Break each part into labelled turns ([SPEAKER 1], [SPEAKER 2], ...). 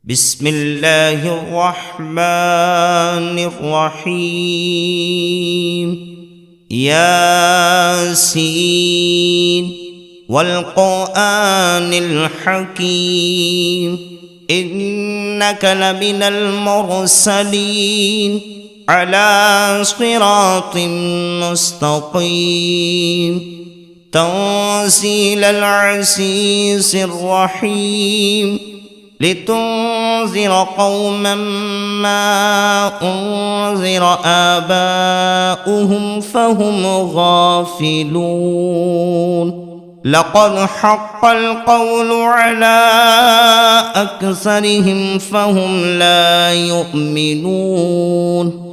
[SPEAKER 1] بسم الله الرحمن الرحيم ياسين والقرآن الحكيم إنك لمن المرسلين على صراط مستقيم تنزيل العزيز الرحيم لتنذر قوما ما أنذر آباؤهم فهم غافلون لقد حق القول على أكثرهم فهم لا يؤمنون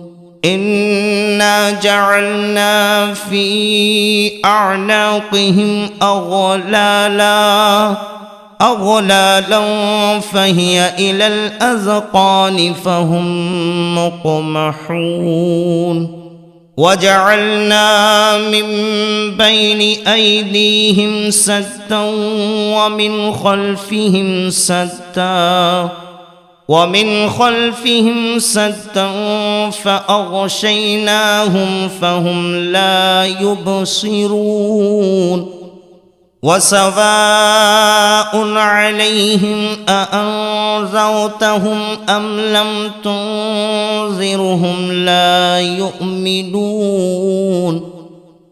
[SPEAKER 1] إنا جعلنا في أعناقهم أغلالا فهي إلى الأذقان فهم مقمحون وجعلنا من بين أيديهم سدا ومن خلفهم سدا فأغشيناهم فهم لا يبصرون وسواء عليهم أأنذرتهم أم لم تنذرهم لا يؤمنون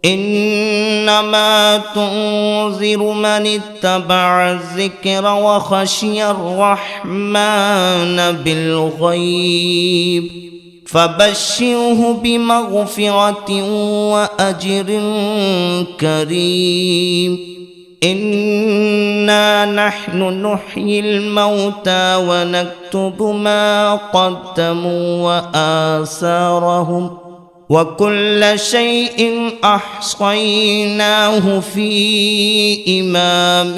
[SPEAKER 1] إنما تنذر من اتبع الذكر وخشي الرحمن بالغيب فبشره بمغفرة وأجر كريم إنا نحن نحيي الموتى ونكتب ما قدموا وآثارهم وكل شيء أحصيناه في إمام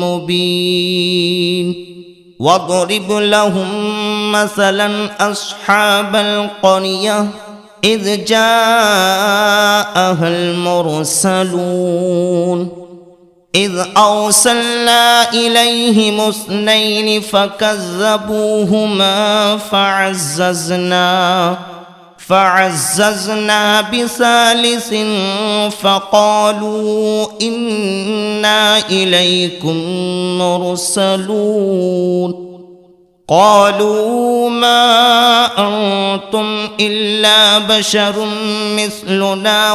[SPEAKER 1] مبين واضرب لهم مثلا أصحاب القرية إذ جاءها المرسلون إذ أرسلنا إليهم اثنين فكذبوهما فعززنا بثالث فقالوا إنا إليكم مرسلون قالوا ما أنتم إلا بشر مثلنا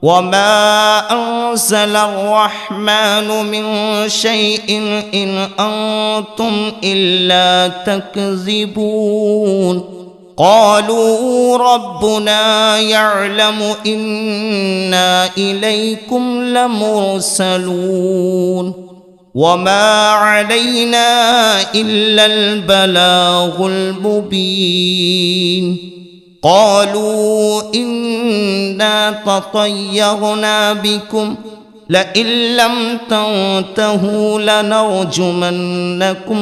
[SPEAKER 1] وما أنزل الرحمن من شيء إن أنتم إلا تكذبون قالوا ربنا يعلم إنا إليكم لمرسلون وما علينا إلا البلاغ المبين قالوا إنا تطيرنا بكم لئن لم تنتهوا لنرجمنكم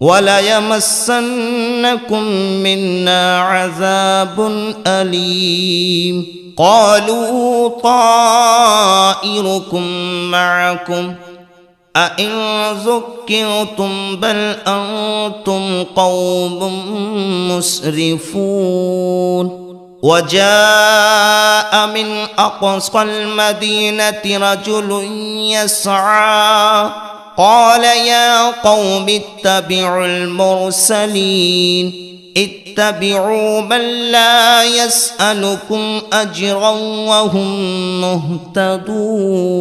[SPEAKER 1] وليمسنكم منا عذاب أليم قالوا طائركم معكم أئن ذكرتم بل أنتم قوم مسرفون وجاء من أقصى المدينة رجل يسعى قال يا قوم اتبعوا المرسلين اتبعوا من لا يسألكم أجرا وهم مهتدون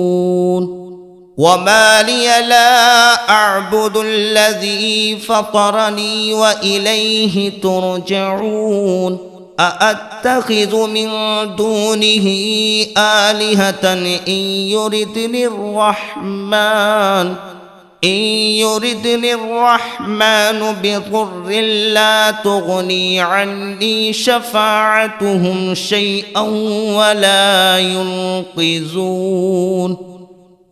[SPEAKER 1] وما لي لا أعبد الذي فطرني وإليه ترجعون أأتخذ من دونه آلهة إن يردني الرحمن بضر لا تغني عني شفاعتهم شيئا ولا ينقذون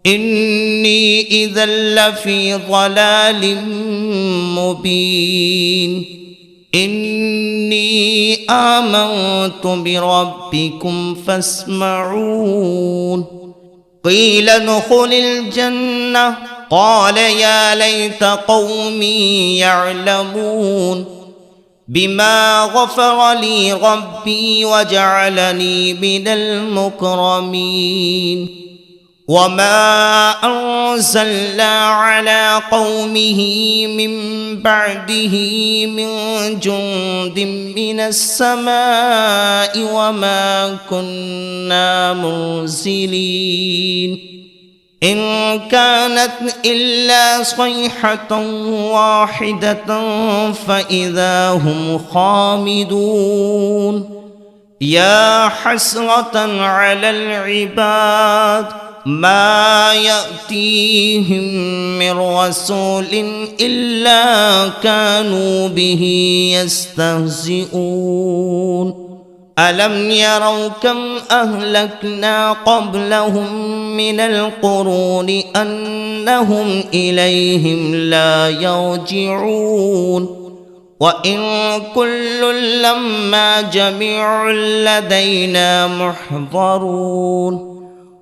[SPEAKER 1] إني إذا لفي ضلال مبين إني آمنت بربكم فاسمعون قيل ادخل الجنة قال يا ليت قومي يعلمون بما غفر لي ربي وجعلني من المكرمين وما أرسلنا على قومه من بعده من جند من السماء وما كنا مرسلين إن كانت إلا صيحة واحدة فإذا هم خامدون يا حسرة على العباد ما يأتيهم من رسول إلا كانوا به يستهزئون ألم يروا كم أهلكنا قبلهم من القرون أنهم إليهم لا يرجعون وإن كل لما جميع لدينا محضرون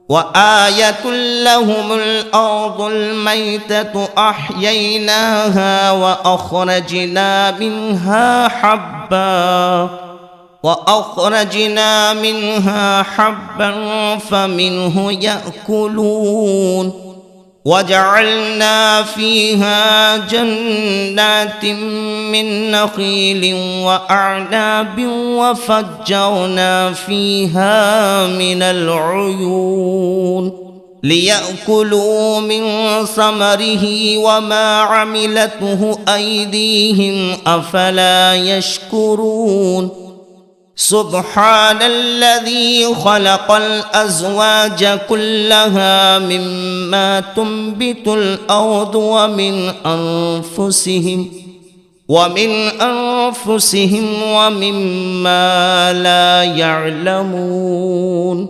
[SPEAKER 1] وآية لهم الأرض الميتة أحييناها وأخرجنا منها حبا فمنه يأكلون وجعلنا فيها جنات من نخيل وأعناب وفجرنا فيها من العيون ليأكلوا من ثمره وما عملته أيديهم أفلا يشكرون سبحان الذي خلق الأزواج كلها مما تنبت الأرض ومن أنفسهم ومما لا يعلمون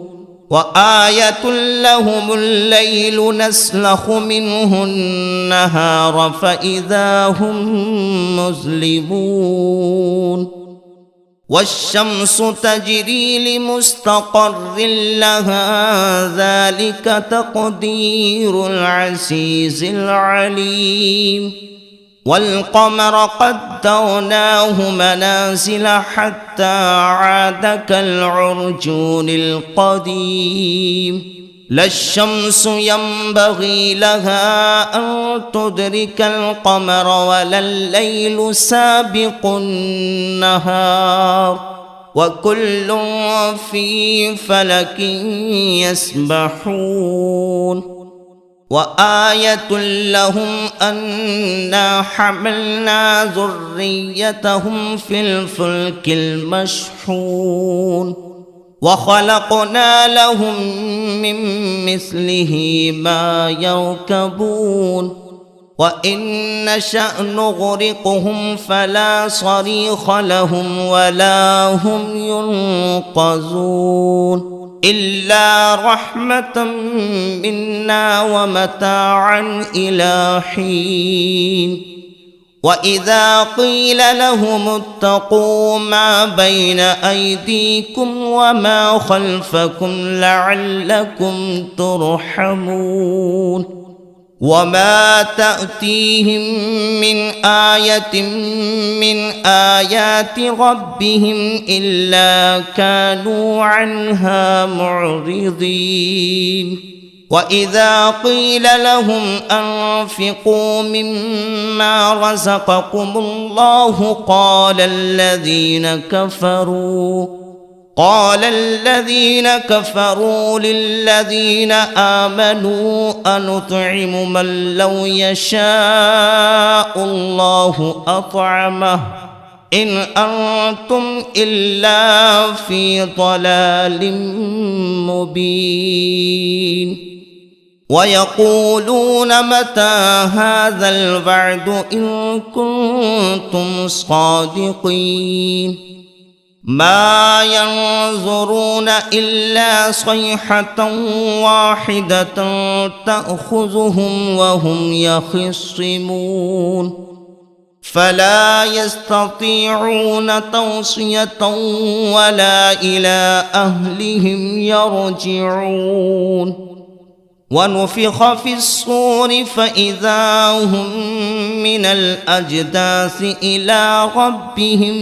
[SPEAKER 1] وآية لهم الليل نسلخ منه النهار فإذا هم مظلمون والشمس تجري لمستقر لها ذلك تقدير العزيز العليم والقمر قدرناه منازل حتى عاد كالعرجون القديم لا الشمس ينبغي لها أن تدرك القمر ولا الليل سابق النهار وكل في فلك يسبحون وآية لهم أنا حملنا ذريتهم في الفلك المشحون وخلقنا لهم من مثله ما يركبون وإن نشأ نغرقهم فلا صريخ لهم ولا هم ينقذون إلا رحمة منا ومتاعا إلى حين وإذا قيل لهم اتقوا ما بين أيديكم وما خلفكم لعلكم ترحمون وما تأتيهم من آية من آيات ربهم إلا كانوا عنها معرضين وإذا قيل لهم أنفقوا مما رزقكم الله قال الذين كفروا للذين آمنوا أنطعم من لو يشاء الله أطعمه إن أنتم إلا في ضلال مبين ويقولون متى هذا الوعد إن كنتم صادقين ما ينظرون إلا صيحة واحدة تأخذهم وهم يخصمون فلا يستطيعون توصية ولا إلى أهلهم يرجعون ونفخ في الصور فإذا هم من الأجداث إلى ربهم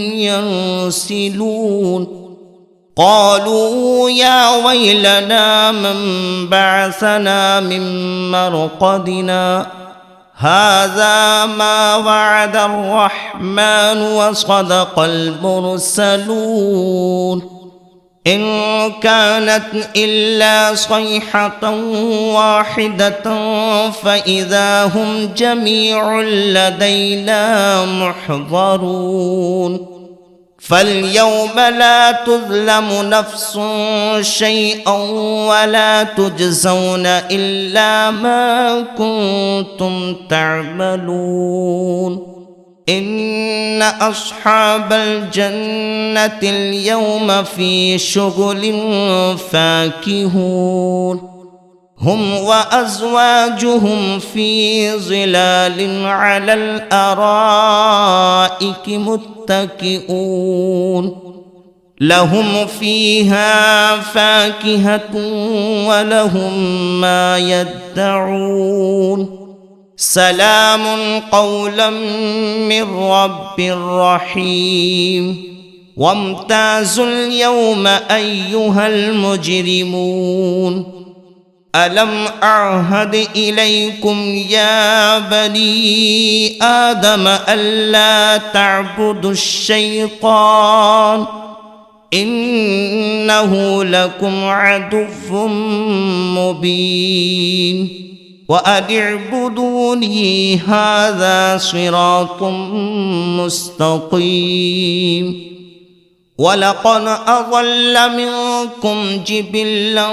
[SPEAKER 1] ينسلون قالوا يا ويلنا من بعثنا من مرقدنا هذا ما وعد الرحمن وصدق المرسلون إن كانت إلا صيحة واحدة فإذا هم جميع لدينا محضرون فاليوم لا تظلم نفس شيئا ولا تجزون إلا ما كنتم تعملون إن أصحاب الجنة اليوم في شغل فاكهون هم وأزواجهم في ظلال على الأرائك متكئون لهم فيها فاكهة ولهم ما يدعون سلام قولا من رب رحيم وامتازوا اليوم أيها المجرمون ألم أعهد إليكم يا بني آدم ألا تعبدوا الشيطان إنه لكم عدو مبين وأن اعبدوني هذا صراط مستقيم ولقد أضل منكم جبلا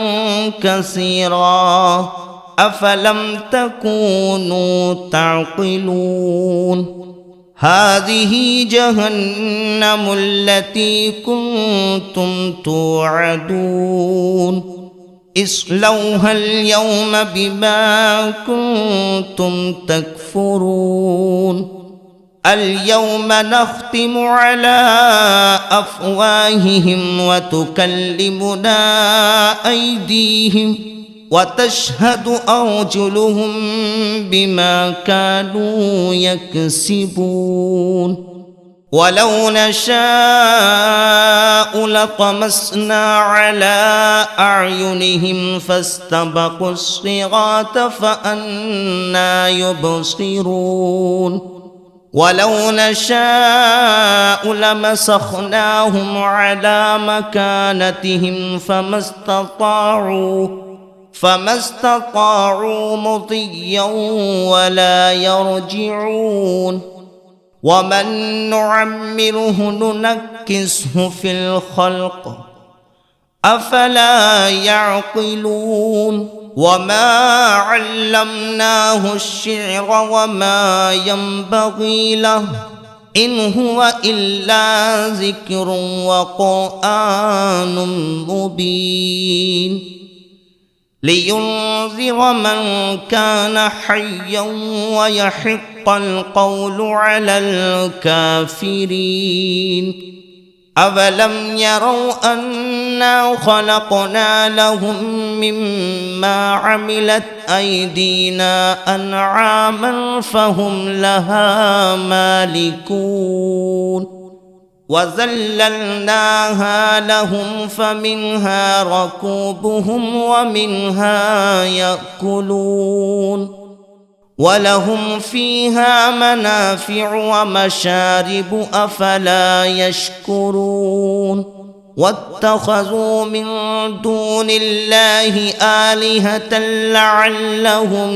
[SPEAKER 1] كثيرا أفلم تكونوا تعقلون هذه جهنم التي كنتم توعدون اصلوها اليوم بما كنتم تكفرون اليوم نختم على أفواههم وتكلمنا أيديهم وتشهد أرجلهم بما كانوا يكسبون ولو نشاء لطمسنا على أعينهم فاستبقوا الصراط فأنى يبصرون ولو نشاء لمسخناهم على مكانتهم فما استطاعوا مضيا ولا يرجعون ومن نعمره ننكسه في الخلق أفلا يعقلون وما علمناه الشعر وما ينبغي له إن هو إلا ذكر وقرآن مبين لينذر من كان حيا ويحق القول على الكافرين أولم يروا أنا خلقنا لهم مما عملت أيدينا أنعاما فهم لها مالكون وذللناها لهم فمنها ركوبهم ومنها يأكلون ولهم فيها منافع ومشارب أفلا يشكرون واتخذوا من دون الله آلهة لعلهم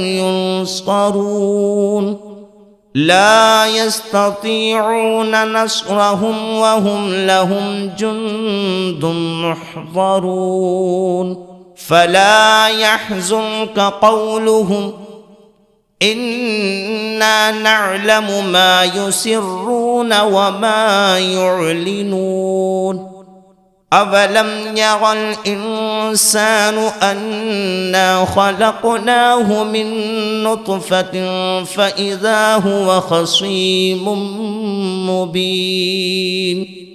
[SPEAKER 1] ينصرون لا يستطيعون نصرهم وهم لهم جند محضرون فلا يحزنك قولهم إنا نعلم ما يسرون وما يعلنون أولم ير الإنسان أنا خلقناه من نطفة فإذا هو خصيم مبين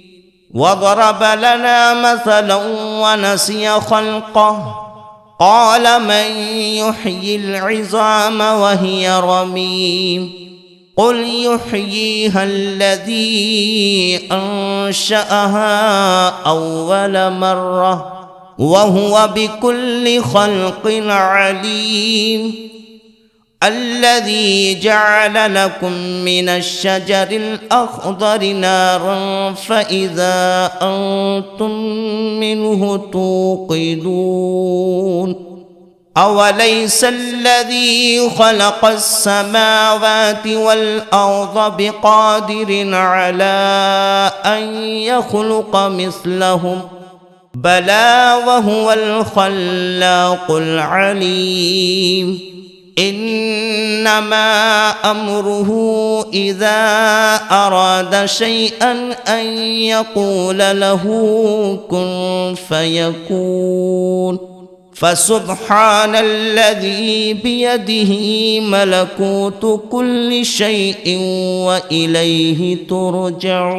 [SPEAKER 1] وضرب لنا مثلا ونسي خلقه قال من يحيي العظام وهي رميم قل يحييها الذي أنشأها أول مرة وهو بكل خلق عليم الذي جعل لكم من الشجر الأخضر نارا فإذا أنتم منه توقدون أوليس الذي خلق السماوات والأرض بقادر على أن يخلق مثلهم بلى وهو الخلاق العليم إنما أمره إذا أراد شيئا أن يقول له كن فيكون فسبحان الذي بيده ملكوت كل شيء وإليه ترجعون